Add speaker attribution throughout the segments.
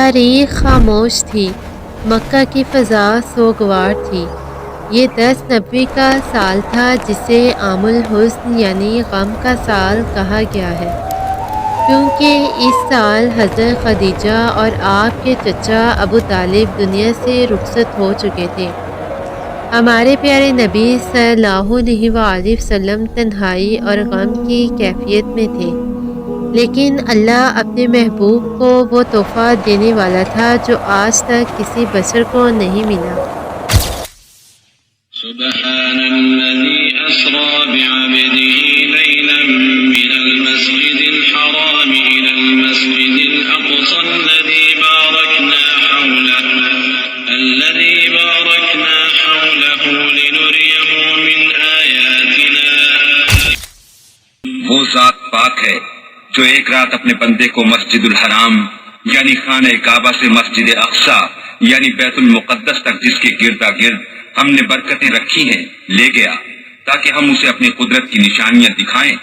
Speaker 1: تاریخ خاموش تھی، مکہ کی فضا سوگوار تھی۔ یہ 10 نبوی کا سال تھا جسے عام الحزن یعنی غم کا سال کہا گیا ہے، کیونکہ اس سال حضرت خدیجہ اور آپ کے چچا ابو طالب دنیا سے رخصت ہو چکے تھے۔ ہمارے پیارے نبی صلی اللہ علیہ وآلہ وسلم تنہائی اور غم کی کیفیت میں تھے، لیکن اللہ اپنے محبوب کو وہ تحفہ دینے والا تھا جو آج تک کسی بشر کو نہیں ملا۔
Speaker 2: سبحان الذي أسرى بعبده ليلا من المسجد الحرام إلى المسجد الأقصى الذي باركنا حوله لنريه من آياتنا۔
Speaker 3: وہ ذات پاک ہے جو ایک رات اپنے بندے کو مسجد الحرام یعنی خانہ کعبہ سے مسجد اقصی یعنی بیت المقدس تک، جس کے گردا گرد ہم نے برکتیں رکھی ہیں، لے گیا تاکہ ہم اسے اپنی قدرت کی نشانیاں دکھائیں۔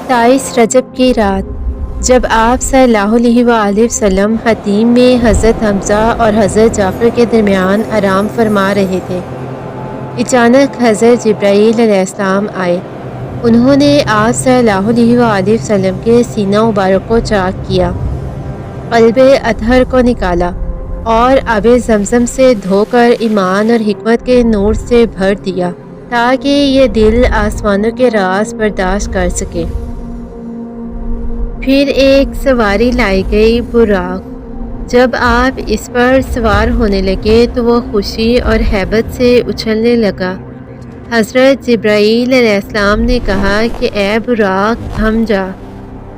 Speaker 1: 27 رجب کی رات جب آپ صلی اللہ علیہ وآلہ وسلم حتیم میں حضرت حمزہ اور حضرت جعفر کے درمیان آرام فرما رہے تھے، اچانک حضرت جبرائیل علیہ السلام آئے۔ انہوں نے آپ صلی اللہ علیہ وآلہ وسلم کے سینہ مبارک کو چاک کیا، قلب اطہر کو نکالا اور آب زمزم سے دھو کر ایمان اور حکمت کے نور سے بھر دیا تاکہ یہ دل آسمانوں کے راز برداشت کر سکے۔ پھر ایک سواری لائی گئی، براق۔ جب آپ اس پر سوار ہونے لگے تو وہ خوشی اور ہیبت سے اچھلنے لگا۔ حضرت جبرائیل علیہ السلام نے کہا کہ اے براق تھم جا،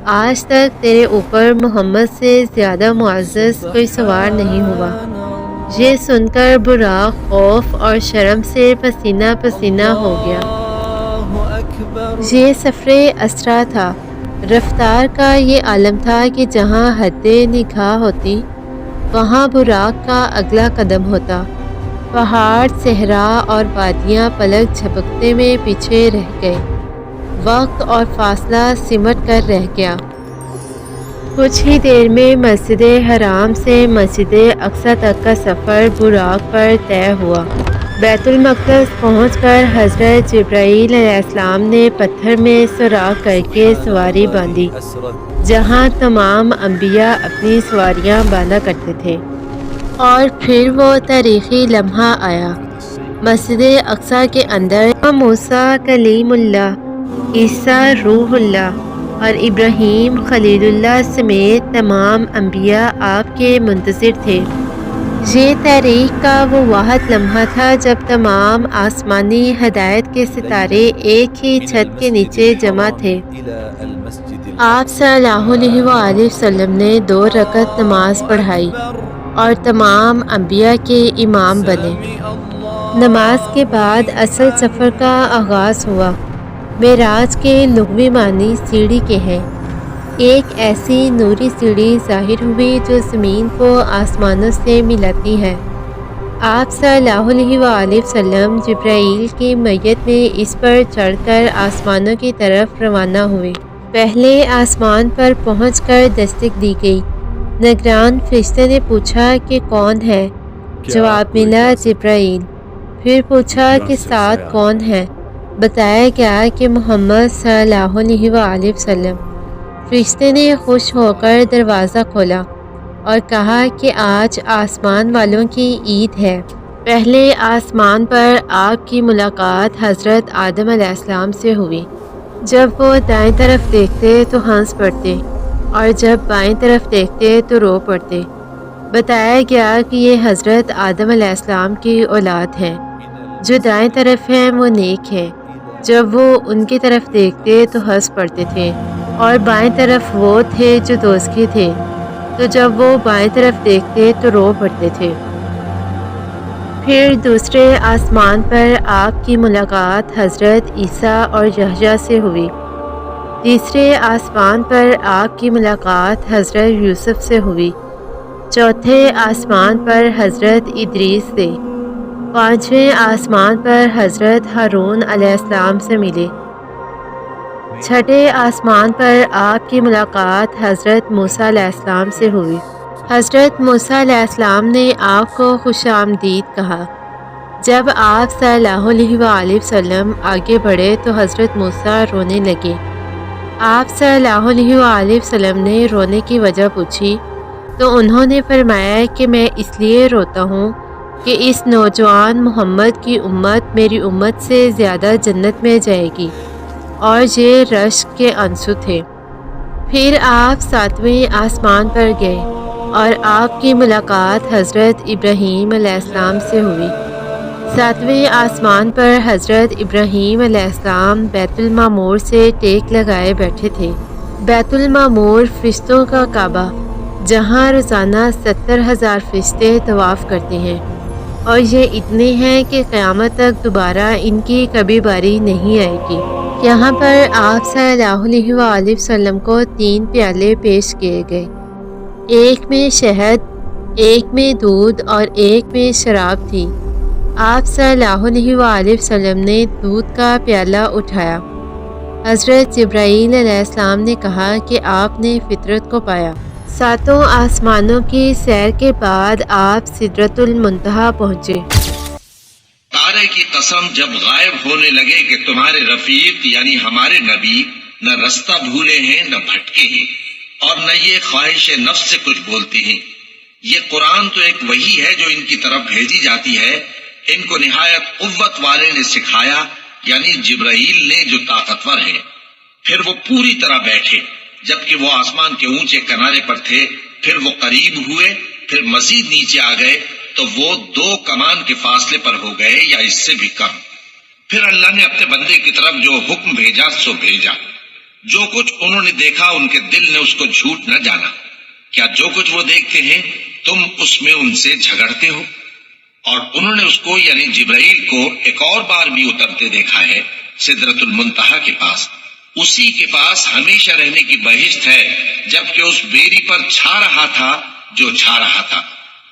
Speaker 1: آج تک تیرے اوپر محمد سے زیادہ معزز کوئی سوار نہیں ہوا۔ یہ سن کر براق خوف اور شرم سے پسینہ پسینہ ہو گیا۔ یہ سفر اسرا تھا، رفتار کا یہ عالم تھا کہ جہاں حد نگاہ ہوتی وہاں براق کا اگلا قدم ہوتا۔ پہاڑ، صحرا اور وادیاں پلک جھپکتے میں پیچھے رہ گئے، وقت اور فاصلہ سمٹ کر رہ گیا۔ کچھ ہی دیر میں مسجد حرام سے مسجد اقصی تک کا سفر براق پر طے ہوا۔ بیت المقدس پہنچ کر حضرت جبرائیل علیہ السلام نے پتھر میں سوراخ کر کے سواری باندھی، جہاں تمام انبیاء اپنی سواریاں باندھا کرتے تھے۔ اور پھر وہ تاریخی لمحہ آیا۔ مسجد اقصی کے اندر موسیٰ کلیم اللہ، عیسیٰ روح اللہ اور ابراہیم خلیل اللہ سمیت تمام انبیاء آپ کے منتظر تھے۔ یہ تاریخ کا وہ واحد لمحہ تھا جب تمام آسمانی ہدایت کے ستارے ایک ہی چھت کے نیچے جمع تھے۔ آپ صلی اللہ علیہ وآلہ وسلم نے 2 رکعت نماز پڑھائی اور تمام انبیاء کے امام بنے۔ نماز کے بعد اصل سفر کا آغاز ہوا۔ معراج کے لغوی معنی سیڑھی کے ہیں۔ ایک ایسی نوری سیڑھی ظاہر ہوئی جو زمین کو آسمانوں سے ملاتی ہے۔ آپ صلی اللہ علیہ وآلہ وسلم جبرائیل کی میت میں اس پر چڑھ کر آسمانوں کی طرف روانہ ہوئے۔ پہلے آسمان پر پہنچ کر دستک دی گئی۔ نگران فرشتے نے پوچھا کہ کون ہے؟ جواب ملا جبرائیل۔ پھر پوچھا کہ ساتھ کون ہے؟ بتایا گیا کہ محمد صلی اللہ علیہ وآلہ وسلم۔ فرشتے نے خوش ہو کر دروازہ کھولا اور کہا کہ آج آسمان والوں کی عید ہے۔ پہلے آسمان پر آپ کی ملاقات حضرت آدم علیہ السلام سے ہوئی۔ جب وہ دائیں طرف دیکھتے تو ہنس پڑتے اور جب بائیں طرف دیکھتے تو رو پڑتے۔ بتایا گیا کہ یہ حضرت آدم علیہ السلام کی اولاد ہیں۔ جو دائیں طرف ہیں وہ نیک ہیں، جب وہ ان کی طرف دیکھتے تو ہنس پڑتے تھے، اور بائیں طرف وہ تھے جو دوزخی تھے، تو جب وہ بائیں طرف دیکھتے تو رو پڑتے تھے۔ پھر دوسرے آسمان پر آپ کی ملاقات حضرت عیسیٰ اور یحییٰ سے ہوئی۔ تیسرے آسمان پر آپ کی ملاقات حضرت یوسف سے ہوئی۔ چوتھے آسمان پر حضرت ادریس سے۔ پانچویں آسمان پر حضرت ہارون علیہ السلام سے ملے۔ چھٹے آسمان پر آپ کی ملاقات حضرت موسیٰ علیہ السلام سے ہوئی۔ حضرت موسیٰ علیہ السلام نے آپ کو خوش آمدید کہا۔ جب آپ صلی اللہ علیہ وآلہ وسلم آگے بڑھے تو حضرت موسیٰ رونے لگے۔ آپ صلی اللہ علیہ وآلہ وسلم نے رونے کی وجہ پوچھی تو انہوں نے فرمایا کہ میں اس لیے روتا ہوں کہ اس نوجوان محمد کی امت میری امت سے زیادہ جنت میں جائے گی، اور یہ رشک کے آنسو تھے۔ پھر آپ 7ویں آسمان پر گئے اور آپ کی ملاقات حضرت ابراہیم علیہ السلام سے ہوئی۔ 7ویں آسمان پر حضرت ابراہیم علیہ السلام بیت المعمور سے ٹیک لگائے بیٹھے تھے۔ بیت المعمور فرشتوں کا کعبہ جہاں روزانہ 70,000 فرشتے طواف کرتے ہیں، اور یہ اتنے ہیں کہ قیامت تک دوبارہ ان کی کبھی باری نہیں آئے گی۔ یہاں پر آپ صلی اللہ علیہ وآلہ وسلم کو 3 پیالے پیش کیے گئے، ایک میں شہد، ایک میں دودھ اور ایک میں شراب تھی۔ آپ صلی اللہ علیہ وآلہ وسلم نے دودھ کا پیالہ اٹھایا۔ حضرت جبرائیل علیہ السلام نے کہا کہ آپ نے فطرت کو پایا۔ 7 آسمانوں کی سیر کے بعد آپ سدرۃ المنتہا پہنچے۔
Speaker 4: تارے کی قسم جب غائب ہونے لگے کہ تمہارے رفیق یعنی ہمارے نبی نہ رستہ بھولے ہیں نہ بھٹکے ہیں، اور نہ یہ خواہش نفس سے کچھ بولتے ہیں۔ یہ قرآن تو ایک وحی ہے جو ان کی طرف بھیجی جاتی ہے، ان کو نہایت قوت والے نے سکھایا، یعنی جبرائیل نے جو طاقتور ہیں۔ پھر وہ پوری طرح بیٹھے جبکہ وہ آسمان کے اونچے کنارے پر تھے، پھر وہ قریب ہوئے، پھر مزید نیچے آ گئے تو وہ 2 کمان کے فاصلے پر ہو گئے یا اس سے بھی کم۔ پھر اللہ نے اپنے بندے کی طرف جو حکم بھیجا سو بھیجا۔ جو کچھ انہوں نے دیکھا ان کے دل نے اس کو جھوٹ نہ جانا۔ کیا جو کچھ وہ دیکھتے ہیں تم اس میں ان سے جھگڑتے ہو؟ اور انہوں نے اس کو یعنی جبرائیل کو ایک اور بار بھی اترتے دیکھا ہے سدرۃ المنتہا کے پاس۔ اسی کے پاس ہمیشہ رہنے کی بہشت ہے، جبکہ اس بیری پر چھا رہا تھا جو چھا رہا تھا۔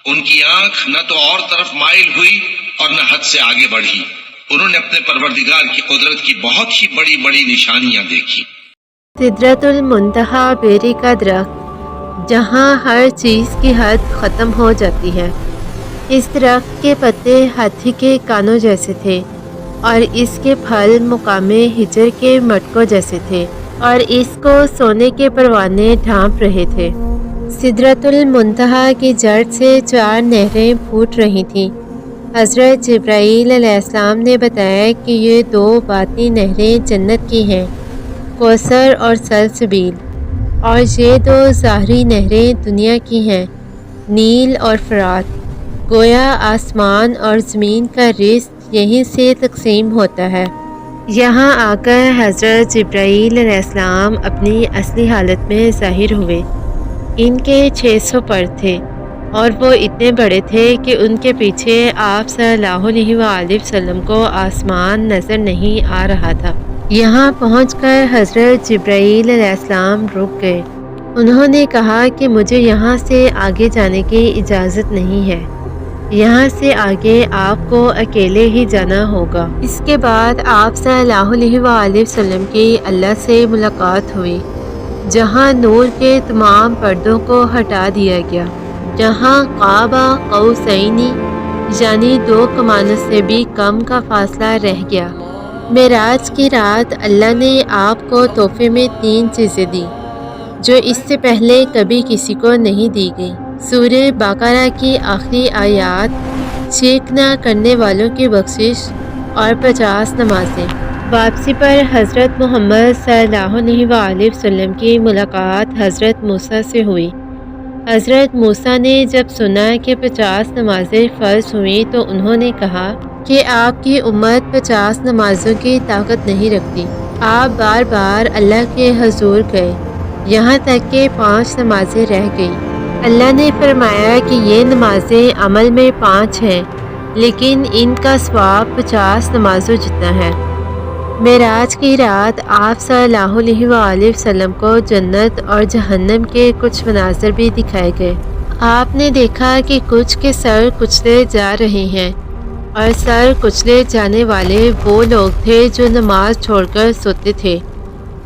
Speaker 4: ان کی آنکھ نہ تو اور طرف مائل ہوئی اور نہ حد سے آگے بڑھی۔ انہوں نے اپنے پروردگار کی قدرت کی بہت ہی بڑی بڑی نشانیاں دیکھی۔
Speaker 1: سدرۃ المنتہا بیری کا درخت جہاں ہر چیز کی حد ختم ہو جاتی ہے۔ اس درخت کے پتے ہاتھی کے کانوں جیسے تھے، اور اس کے پھل مقام ہجر کے مٹکوں جیسے تھے، اور اس کو سونے کے پروانے ڈھانپ رہے تھے۔ سدرۃ المنتہا کی جڑ سے 4 نہریں پھوٹ رہی تھیں۔ حضرت جبرائیل علیہ السلام نے بتایا کہ یہ 2 باطنی نہریں جنت کی ہیں، کوثر اور سلسبیل، اور یہ 2 ظاہری نہریں دنیا کی ہیں، نیل اور فرات۔ گویا آسمان اور زمین کا رزق یہیں سے تقسیم ہوتا ہے۔ یہاں آ کر حضرت جبرائیل علیہ السلام اپنی اصلی حالت میں ظاہر ہوئے۔ ان کے 600 پر تھے، اور وہ اتنے بڑے تھے کہ ان کے پیچھے آپ صلی اللہ علیہ وآلہ وسلم کو آسمان نظر نہیں آ رہا تھا۔ یہاں پہنچ کر حضرت جبرائیل علیہ السلام رک گئے۔ انہوں نے کہا کہ مجھے یہاں سے آگے جانے کی اجازت نہیں ہے، یہاں سے آگے آپ کو اکیلے ہی جانا ہوگا۔ اس کے بعد آپ صلی اللہ علیہ وآلہ وسلم کی اللہ سے ملاقات ہوئی، جہاں نور کے تمام پردوں کو ہٹا دیا گیا، جہاں قاب قوسین یعنی 2 کمانوں سے بھی کم کا فاصلہ رہ گیا۔ معراج کی رات اللہ نے آپ کو تحفے میں 3 چیزیں دی جو اس سے پہلے کبھی کسی کو نہیں دی گئی۔ سورہ بقرہ کی آخری آیات، شرک نہ کرنے والوں کی بخشش، اور 50 نمازیں۔ واپسی پر حضرت محمد صلی اللہ علیہ وآلہ وسلم کی ملاقات حضرت موسیٰ سے ہوئی۔ حضرت موسیٰ نے جب سنا کہ 50 نمازیں فرض ہوئیں تو انہوں نے کہا کہ آپ کی امت 50 نمازوں کی طاقت نہیں رکھتی۔ آپ بار بار اللہ کے حضور گئے، یہاں تک کہ 5 نمازیں رہ گئیں۔ اللہ نے فرمایا کہ یہ نمازیں عمل میں 5 ہیں، لیکن ان کا ثواب 50 نمازوں جتنا ہے۔ معراج کی رات آپ صلی اللہ علیہ وآلہ وسلم کو جنت اور جہنم کے کچھ مناظر بھی دکھائے گئے۔ آپ نے دیکھا کہ کچھ کے سر کچلے جا رہے ہیں، اور سر کچلے جانے والے وہ لوگ تھے جو نماز چھوڑ کر سوتے تھے۔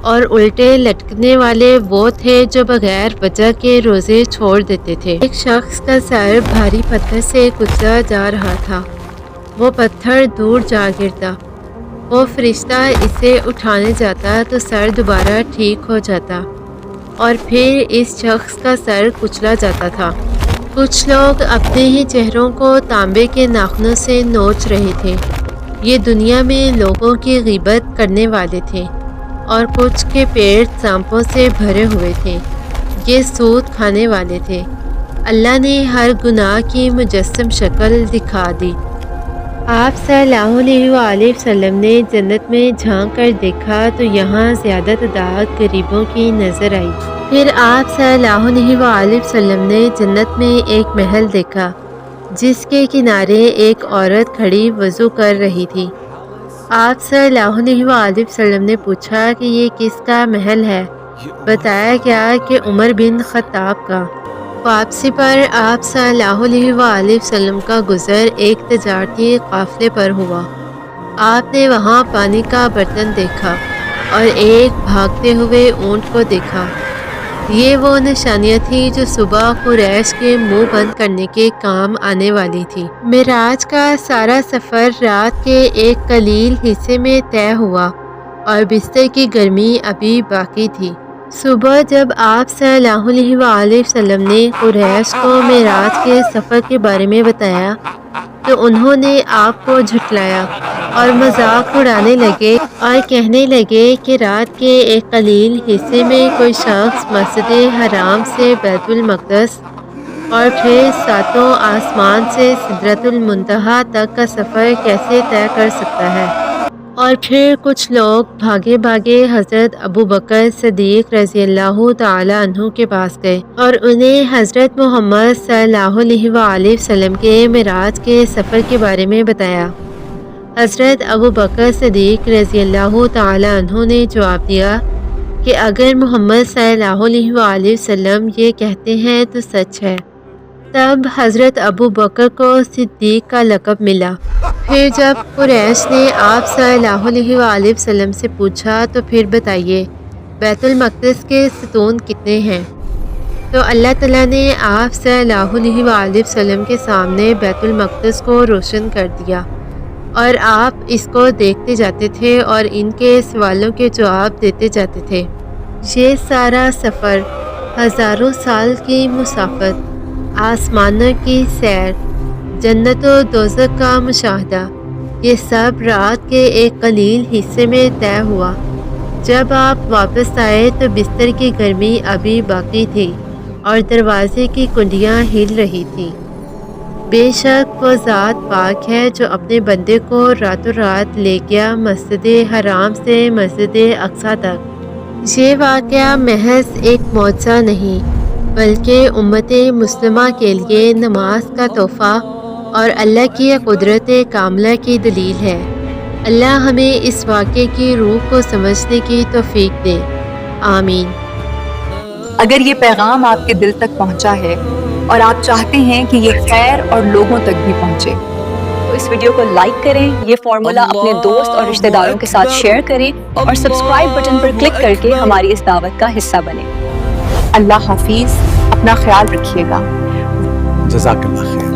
Speaker 1: اور الٹے لٹکنے والے وہ تھے جو بغیر وجہ کے روزے چھوڑ دیتے تھے۔ ایک شخص کا سر بھاری پتھر سے کچلا جا رہا تھا، وہ پتھر دور جا گرتا، وہ فرشتہ اسے اٹھانے جاتا تو سر دوبارہ ٹھیک ہو جاتا اور پھر اس شخص کا سر کچلا جاتا تھا۔ کچھ لوگ اپنے ہی چہروں کو تانبے کے ناخنوں سے نوچ رہے تھے، یہ دنیا میں لوگوں کی غیبت کرنے والے تھے، اور کچھ کے پیٹ سانپوں سے بھرے ہوئے تھے، یہ سود کھانے والے تھے۔ اللہ نے ہر گناہ کی مجسم شکل دکھا دی۔ آپ صلی اللہ علیہ وآلہ وسلم نے جنت میں جھانک کر دیکھا تو یہاں زیادہ تعداد غریبوں کی نظر آئی۔ پھر آپ صلی اللہ علیہ وآلہ وسلم نے جنت میں ایک محل دیکھا جس کے کنارے ایک عورت کھڑی وضو کر رہی تھی۔ آپ صلی اللہ علیہ وآلہ وسلم نے پوچھا کہ یہ کس کا محل ہے؟ بتایا گیا کہ عمر بن خطاب کا۔ واپسی پر آپ صلی اللہ علیہ وآلہ وسلم کا گزر ایک تجارتی قافلے پر ہوا۔ آپ نے وہاں پانی کا برتن دیکھا اور ایک بھاگتے ہوئے اونٹ کو دیکھا۔ یہ وہ نشانیاں تھیں جو صبح قریش کے منہ بند کرنے کے کام آنے والی تھی۔ معراج کا سارا سفر رات کے ایک قلیل حصے میں طے ہوا اور بستر کی گرمی ابھی باقی تھی۔ صبح جب آپ صلی اللہ علیہ وآلہ وسلم نے قریش کو معراج کے سفر کے بارے میں بتایا تو انہوں نے آپ کو جھٹلایا اور مذاق اڑانے لگے اور کہنے لگے کہ رات کے ایک قلیل حصے میں کوئی شخص مسجد حرام سے بیت المقدس اور پھر ساتوں آسمان سے سدرۃ المنتہا تک کا سفر کیسے طے کر سکتا ہے؟ اور پھر کچھ لوگ بھاگے بھاگے حضرت ابو بکر صدیق رضی اللہ تعالی عنہ کے پاس گئے اور انہیں حضرت محمد صلی اللہ علیہ وآلہ وسلم کے معراج کے سفر کے بارے میں بتایا۔ حضرت ابو بکر صدیق رضی اللہ تعالی عنہ نے جواب دیا کہ اگر محمد صلی اللہ علیہ وآلہ وسلم یہ کہتے ہیں تو سچ ہے۔ تب حضرت ابو بکر کو صدیق کا لقب ملا۔ پھر جب قریش نے آپ صلی اللہ علیہ وآلہ وسلم سے پوچھا تو پھر بتائیے بیت المقدس کے ستون کتنے ہیں؟ تو اللہ تعالیٰ نے آپ صلی اللہ علیہ وآلہ وسلم کے سامنے بیت المقدس کو روشن کر دیا اور آپ اس کو دیکھتے جاتے تھے اور ان کے سوالوں کے جواب دیتے جاتے تھے۔ یہ سارا سفر، ہزاروں سال کی مسافت، آسمانوں کی سیر، جنت و دوزخ کا مشاہدہ، یہ سب رات کے ایک قلیل حصے میں طے ہوا۔ جب آپ واپس آئے تو بستر کی گرمی ابھی باقی تھی اور دروازے کی کنڈیاں ہل رہی تھیں۔ بے شک وہ ذات پاک ہے جو اپنے بندے کو راتوں رات لے گیا مسجد حرام سے مسجد اقصیٰ تک۔ یہ واقعہ محض ایک معجزہ نہیں بلکہ امت مسلمہ کے لیے نماز کا تحفہ اور اللہ کی قدرت کاملہ کی دلیل ہے۔ اللہ ہمیں اس واقعے کی روح کو سمجھنے کی توفیق دے، آمین۔
Speaker 5: اگر یہ پیغام آپ کے دل تک پہنچا ہے اور آپ چاہتے ہیں کہ یہ خیر اور لوگوں تک بھی پہنچے تو اس ویڈیو کو لائک کریں، یہ فارمولا اپنے دوست اور رشتہ داروں کے ساتھ شیئر کریں اور سبسکرائب بٹن پر کلک کر کے ہماری اس دعوت کا حصہ بنیں۔ اللہ حافظ، اپنا خیال رکھیے گا۔
Speaker 6: جزاک اللہ خیر۔